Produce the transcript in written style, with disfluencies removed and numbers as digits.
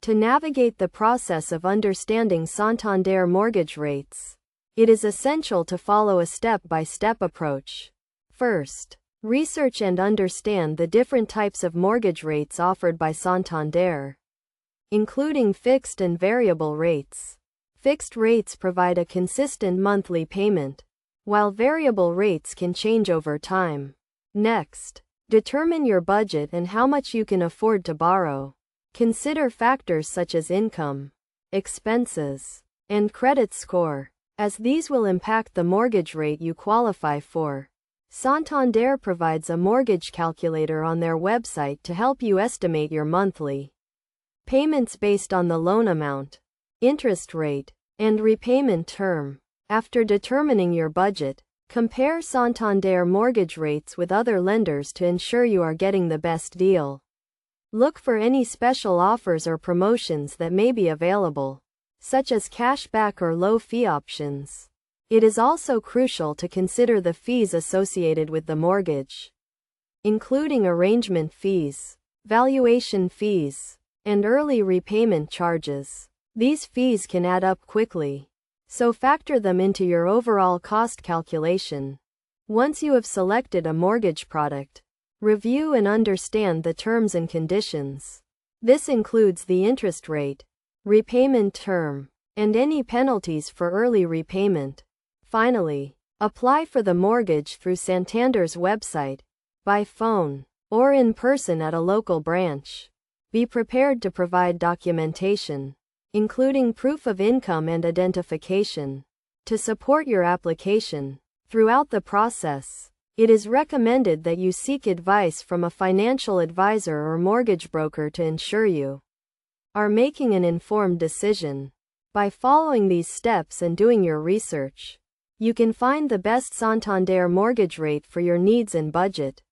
To navigate the process of understanding Santander mortgage rates, it is essential to follow a step-by-step approach. First, research and understand the different types of mortgage rates offered by Santander, including fixed and variable rates. Fixed rates provide a consistent monthly payment, while variable rates can change over time. Next, determine your budget and how much you can afford to borrow. Consider factors such as income, expenses, and credit score, as these will impact the mortgage rate you qualify for. Santander provides a mortgage calculator on their website to help you estimate your monthly payments based on the loan amount, interest rate, and repayment term. After determining your budget, compare Santander mortgage rates with other lenders to ensure you are getting the best deal. Look for any special offers or promotions that may be available, such as cashback or low-fee options. It is also crucial to consider the fees associated with the mortgage, including arrangement fees, valuation fees, and early repayment charges. These fees can add up quickly, so factor them into your overall cost calculation. Once you have selected a mortgage product, review and understand the terms and conditions. This includes the interest rate, repayment term, and any penalties for early repayment. Finally, apply for the mortgage through Santander's website, by phone, or in person at a local branch. Be prepared to provide documentation, including proof of income and identification, to support your application. Throughout the process, it is recommended that you seek advice from a financial advisor or mortgage broker to ensure you are making an informed decision. By following these steps and doing your research, you can find the best Santander mortgage rate for your needs and budget.